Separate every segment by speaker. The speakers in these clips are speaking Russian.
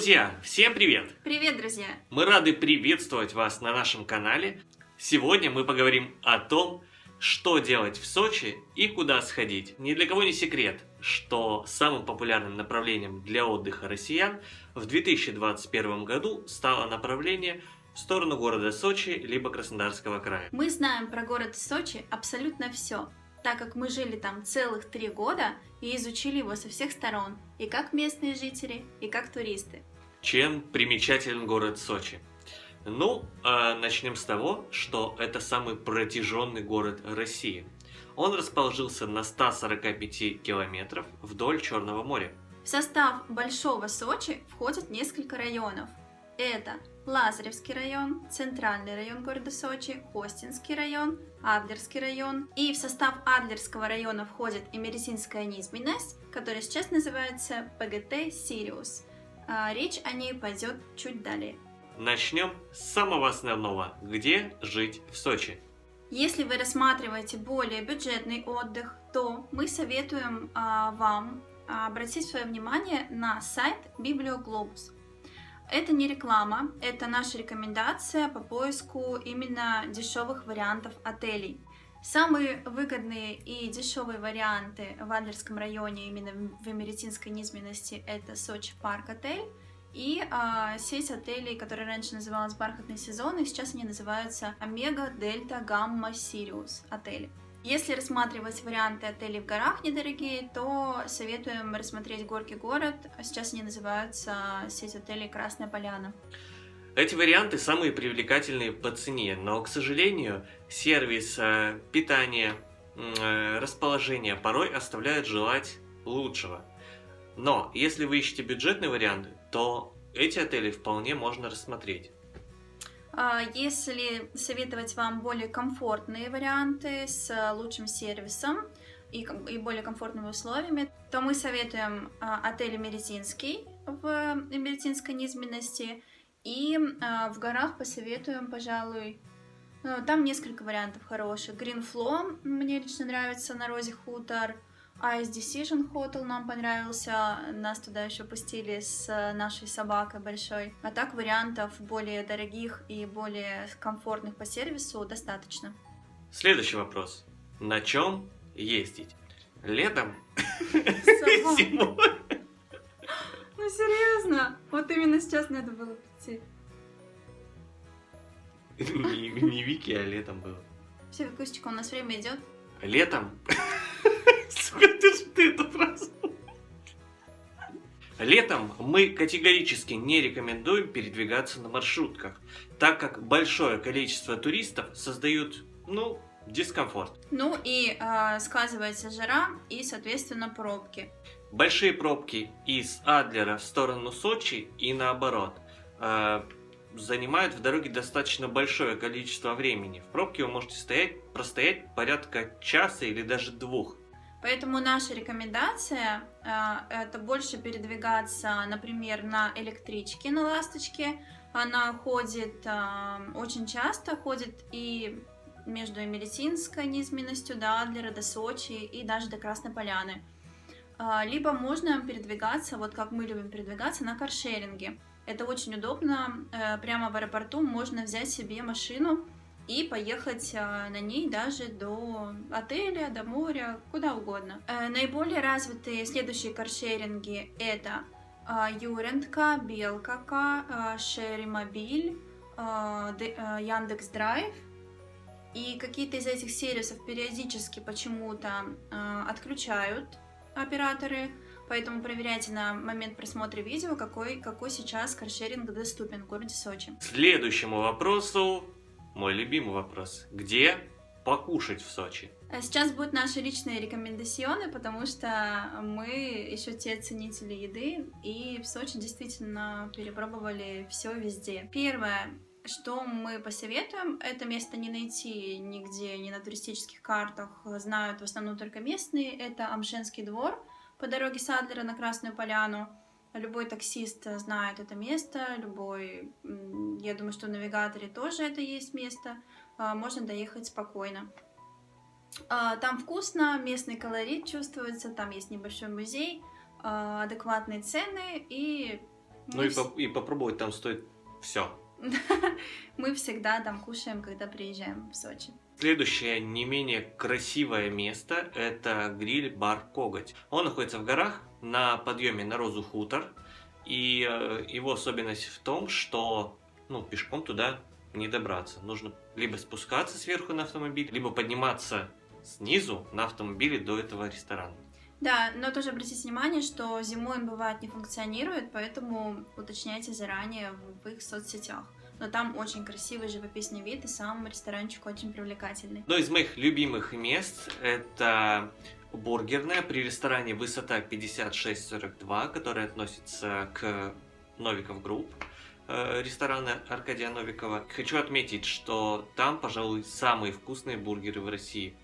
Speaker 1: Друзья, всем привет!
Speaker 2: Привет, друзья!
Speaker 1: Мы рады приветствовать вас на нашем канале. Сегодня мы поговорим о том, что делать в Сочи и куда сходить. Ни для кого не секрет, что самым популярным направлением для отдыха россиян в 2021 году стало направление в сторону города Сочи либо Краснодарского края.
Speaker 2: Мы знаем про город Сочи абсолютно все, так как мы жили там целых 3 года и изучили его со всех сторон, и как местные жители, и как туристы.
Speaker 1: Чем примечателен город Сочи? Начнем с того, что это самый протяженный город России. Он расположился на 145 километров вдоль Черного моря.
Speaker 2: В состав Большого Сочи входят несколько районов. Это Лазаревский район, Центральный район города Сочи, Хостинский район, Адлерский район. И в состав Адлерского района входит и Меретинская низменность, которая сейчас называется ПГТ Сириус. Речь о ней пойдет чуть далее.
Speaker 1: Начнем с самого основного. Где жить в Сочи?
Speaker 2: Если вы рассматриваете более бюджетный отдых, то мы советуем вам обратить свое внимание на сайт Библиоглобус. Это не реклама, это наша рекомендация по поиску именно дешевых вариантов отелей. Самые выгодные и дешевые варианты в Адлерском районе, именно в Меретинской низменности, это Сочи Парк отель и сеть отелей, которая раньше называлась Бархатный сезон, и сейчас они называются Омега, Дельта, Гамма, Сириус отели. Если рассматривать варианты отелей в горах недорогие, то советуем рассмотреть Горький город, а сейчас они называются сеть отелей Красная Поляна.
Speaker 1: Эти варианты самые привлекательные по цене, но, к сожалению, сервис, питание, расположение порой оставляют желать лучшего. Но если вы ищете бюджетные варианты, то эти отели вполне можно рассмотреть.
Speaker 2: Если советовать вам более комфортные варианты с лучшим сервисом и более комфортными условиями, то мы советуем отель Меретинский в Меретинской низменности. И в горах посоветуем, пожалуй, там несколько вариантов хороших. Green Flow мне лично нравится на Розе Хутор. Ice Decision Hotel нам понравился, нас туда еще пустили с нашей собакой большой. А так вариантов более дорогих и более комфортных по сервису достаточно.
Speaker 1: Следующий вопрос. На чем ездить? Летом?
Speaker 2: Зимой? Ну серьезно? Вот именно сейчас надо было прийти.
Speaker 1: Не Вики, а летом было.
Speaker 2: Все, Викусечка, у нас время идет.
Speaker 1: Летом? Сука, ты эту фразу. Летом мы категорически не рекомендуем передвигаться на маршрутках, так как большое количество туристов создают, дискомфорт.
Speaker 2: И сказывается жара и, соответственно, пробки.
Speaker 1: Большие пробки из Адлера в сторону Сочи и наоборот занимают в дороге достаточно большое количество времени. В пробке вы можете простоять порядка часа или даже 2.
Speaker 2: Поэтому наша рекомендация это больше передвигаться, например, на электричке, на «Ласточке». Она ходит очень часто, ходит и между Меретинской низменностью до Адлера, до Сочи и даже до Красной Поляны. Либо можно передвигаться, вот как мы любим передвигаться, на каршеринге. Это очень удобно, прямо в аэропорту можно взять себе машину и поехать на ней даже до отеля, до моря, куда угодно. Наиболее развитые следующие каршеринги это Юрентка, Белка, Шеримобиль, Яндекс.Драйв. И какие-то из этих сервисов периодически почему-то отключают операторы, поэтому проверяйте на момент просмотра видео, какой сейчас каршеринг доступен в городе Сочи.
Speaker 1: Следующему вопросу, мой любимый вопрос. Где покушать в Сочи?
Speaker 2: Сейчас будут наши личные рекомендационы, потому что мы еще те ценители еды, и в Сочи действительно перепробовали все везде. Первое, что мы посоветуем, это место не найти нигде, ни на туристических картах, знают в основном только местные, это Амшенский двор по дороге с Адлера на Красную Поляну. Любой таксист знает это место, я думаю, что в навигаторе тоже это есть место, можно доехать спокойно. Там вкусно, местный колорит чувствуется, там есть небольшой музей, адекватные цены и
Speaker 1: Ну и попробовать там стоит все.
Speaker 2: Мы всегда там кушаем, когда приезжаем в Сочи.
Speaker 1: Следующее не менее красивое место – это гриль-бар «Коготь». Он находится в горах на подъеме на Розу Хутор. И его особенность в том, что пешком туда не добраться. Нужно либо спускаться сверху на автомобиль, либо подниматься снизу на автомобиле до этого ресторана.
Speaker 2: Да, но тоже обратите внимание, что зимой он бывает не функционирует, поэтому уточняйте заранее в их соцсетях. Но там очень красивый живописный вид, и сам ресторанчик очень привлекательный.
Speaker 1: Одно из моих любимых мест – это бургерная при ресторане «Высота 5642», которая относится к Новиков Групп, ресторана Аркадия Новикова. Хочу отметить, что там, пожалуй, самые вкусные бургеры в России.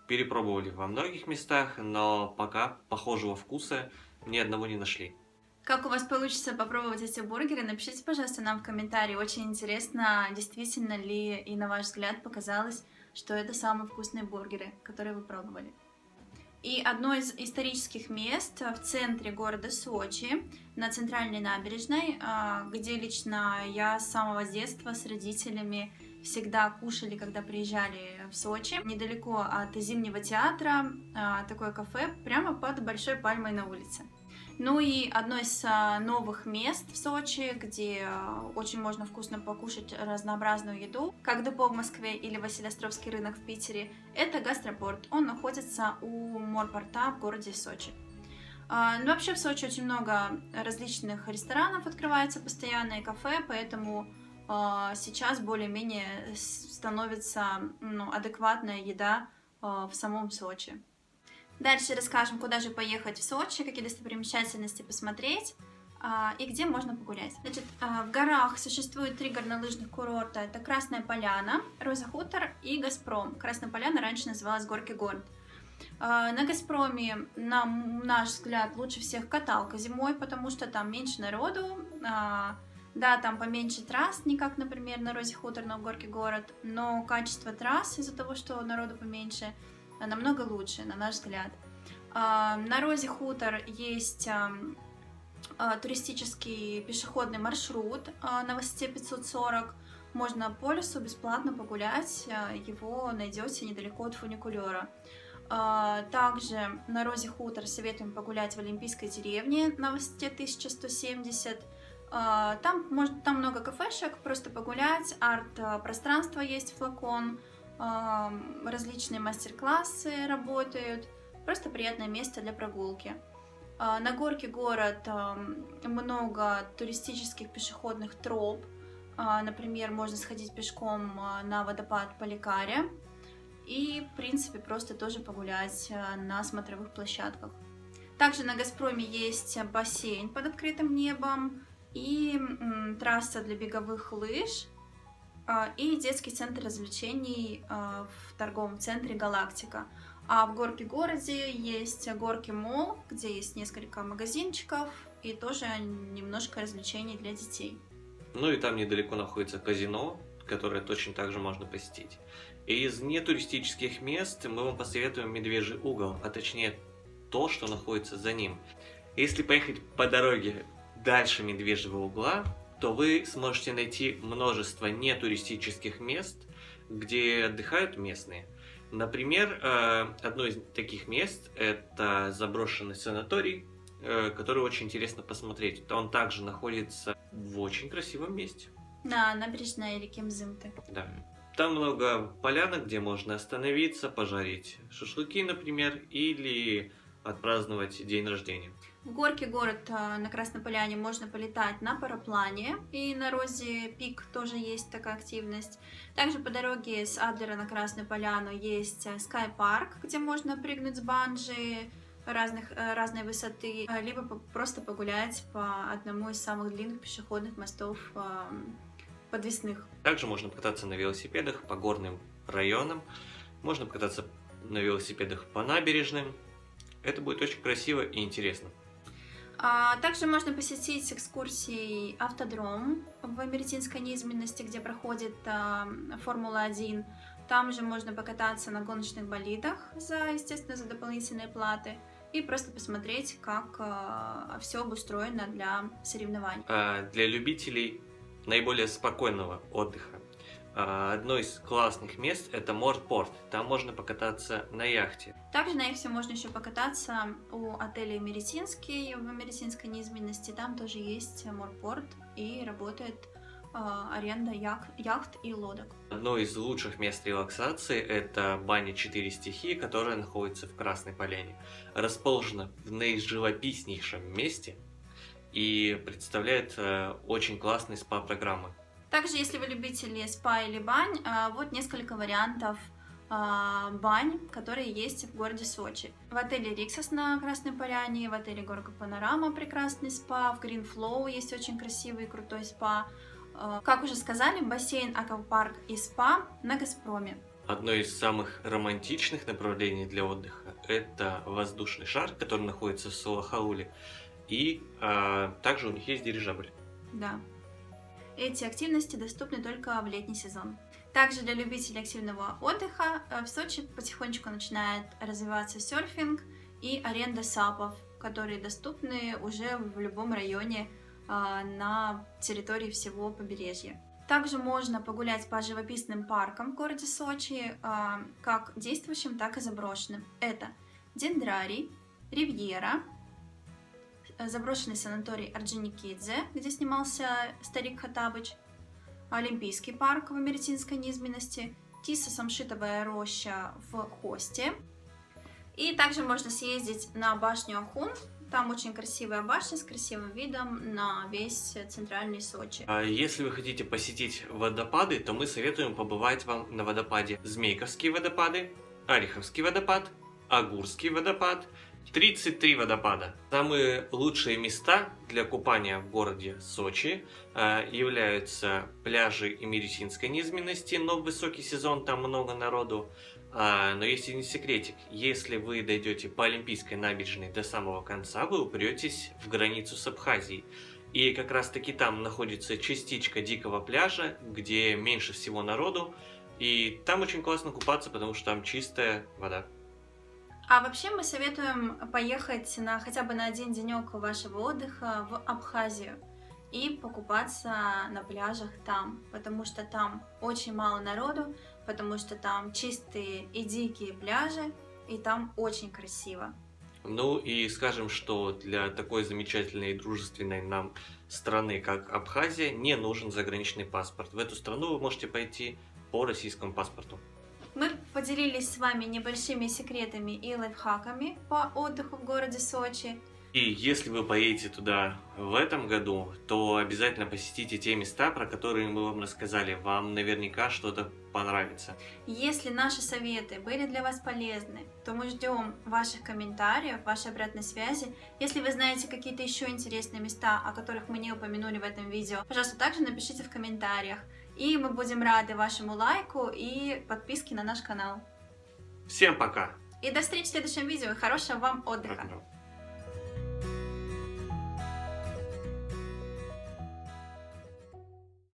Speaker 1: Перепробовали во многих местах, но пока похожего вкуса ни одного не нашли.
Speaker 2: Как у вас получится попробовать эти бургеры, напишите, пожалуйста, нам в комментарии. Очень интересно, действительно ли и на ваш взгляд показалось, что это самые вкусные бургеры, которые вы пробовали. И одно из исторических мест в центре города Сочи, на центральной набережной, где лично я с самого детства с родителями всегда кушали, когда приезжали в Сочи. Недалеко от Зимнего театра такое кафе прямо под Большой Пальмой на улице. Ну и одно из новых мест в Сочи, где очень можно вкусно покушать разнообразную еду, как депо в Москве или Василиостровский рынок в Питере, это Гастропорт. Он находится у морпорта в городе Сочи. Ну, вообще в Сочи очень много различных ресторанов открывается постоянно и кафе, поэтому сейчас более-менее становится адекватная еда в самом Сочи. Дальше расскажем, куда же поехать в Сочи, какие достопримечательности посмотреть и где можно погулять. Значит, в горах существует 3 горнолыжных курорта. Это Красная Поляна, Роза Хутор и Газпром. Красная Поляна раньше называлась Горки Город. На Газпроме, на наш взгляд, лучше всех каталка зимой, потому что там меньше народу. Да, там поменьше трасс, не как, например, на Розе Хутор, но в Горки Город, но качество трасс из-за того, что народу поменьше, намного лучше, на наш взгляд. На Розе Хутор есть туристический пешеходный маршрут на высоте 540. Можно по лесу бесплатно погулять, его найдете недалеко от фуникулера. Также на Розе Хутор советуем погулять в Олимпийской деревне на высоте 1170. Там много кафешек, просто погулять, арт-пространство есть, флакон, различные мастер-классы работают, просто приятное место для прогулки. На Горки Город много туристических пешеходных троп, например, можно сходить пешком на водопад Поликаря и, в принципе, просто тоже погулять на смотровых площадках. Также на Газпроме есть бассейн под открытым небом и трасса для беговых лыж, и детский центр развлечений в торговом центре «Галактика». А в Горки Городе есть Горки Молл, где есть несколько магазинчиков и тоже немножко развлечений для детей.
Speaker 1: Ну и там недалеко находится казино, которое точно так же можно посетить. И из нетуристических мест мы вам посоветуем Медвежий угол, а точнее то, что находится за ним. Если поехать по дороге дальше Медвежьего угла, то вы сможете найти множество нетуристических мест, где отдыхают местные. Например, одно из таких мест – это заброшенный санаторий, который очень интересно посмотреть. Он также находится в очень красивом месте.
Speaker 2: На набережной реки Мзымты.
Speaker 1: Да. Там много полянок, где можно остановиться, пожарить шашлыки, например, или отпраздновать день рождения.
Speaker 2: В Горки Город на Красной Поляне можно полетать на параплане, и на Розе Пик тоже есть такая активность. Также по дороге с Адлера на Красную Поляну есть Sky Park, где можно прыгнуть с банджи разной высоты, либо просто погулять по одному из самых длинных пешеходных мостов подвесных.
Speaker 1: Также можно покататься на велосипедах по горным районам, можно покататься на велосипедах по набережным. Это будет очень красиво и интересно.
Speaker 2: Также можно посетить экскурсией автодром в Америтинской низменности, где проходит Формула-1. Там же можно покататься на гоночных болидах, естественно, за дополнительные платы. и просто посмотреть, как все обустроено для соревнований.
Speaker 1: Для любителей наиболее спокойного отдыха одно из классных мест — это Морпорт. Там можно покататься на яхте.
Speaker 2: Также на яхте можно еще покататься у отеля Меретинский в Меретинской низменности. Там тоже есть Морпорт и работает аренда яхт и лодок.
Speaker 1: Одно из лучших мест релаксации — это баня 4 стихии, которая находится в Красной Поляне. Расположена в наиживописнейшем месте и представляет очень классные спа-программы.
Speaker 2: Также, если вы любители спа или бань, вот несколько вариантов бань, которые есть в городе Сочи. В отеле Риксос на Красной Поляне, в отеле Горка Панорама прекрасный спа, в Green Flow есть очень красивый и крутой спа. Как уже сказали, бассейн, аквапарк и спа на Газпроме.
Speaker 1: Одно из самых романтичных направлений для отдыха — это воздушный шар, который находится в Салахауле, и также у них есть дирижабль.
Speaker 2: Да. Эти активности доступны только в летний сезон. Также для любителей активного отдыха в Сочи потихонечку начинает развиваться серфинг и аренда сапов, которые доступны уже в любом районе на территории всего побережья. Также можно погулять по живописным паркам в городе Сочи, как действующим, так и заброшенным. Это Дендрарий, Ривьера, заброшенный санаторий Орджоникидзе, где снимался старик Хаттабыч, Олимпийский парк в Меретинской низменности, Тисо-Самшитовая роща в Хосте. И также можно съездить на башню Ахун. Там очень красивая башня с красивым видом на весь центральный Сочи.
Speaker 1: Если вы хотите посетить водопады, то мы советуем побывать вам на водопаде Змейковские водопады, Ореховский водопад, Агурский водопад, 33 водопада. Самые лучшие места для купания в городе Сочи являются пляжи Меретинской низменности, но в высокий сезон там много народу. Но есть один секретик: если вы дойдете по Олимпийской набережной до самого конца, вы упретесь в границу с Абхазией. И как раз таки там находится частичка дикого пляжа, где меньше всего народу, и там очень классно купаться, потому что там чистая вода.
Speaker 2: А вообще мы советуем поехать хотя бы на один денек вашего отдыха в Абхазию и покупаться на пляжах там, потому что там очень мало народу, потому что там чистые и дикие пляжи, и там очень красиво.
Speaker 1: Ну и скажем, что для такой замечательной и дружественной нам страны, как Абхазия, не нужен заграничный паспорт. В эту страну вы можете пойти по российскому паспорту.
Speaker 2: Мы поделились с вами небольшими секретами и лайфхаками по отдыху в городе Сочи.
Speaker 1: И если вы поедете туда в этом году, то обязательно посетите те места, про которые мы вам рассказали. Вам наверняка что-то понравится.
Speaker 2: Если наши советы были для вас полезны, то мы ждем ваших комментариев, вашей обратной связи. Если вы знаете какие-то еще интересные места, о которых мы не упомянули в этом видео, пожалуйста, также напишите в комментариях. И мы будем рады вашему лайку и подписке на наш канал.
Speaker 1: Всем пока!
Speaker 2: И до встречи в следующем видео. Хорошего вам отдыха!
Speaker 1: Пока.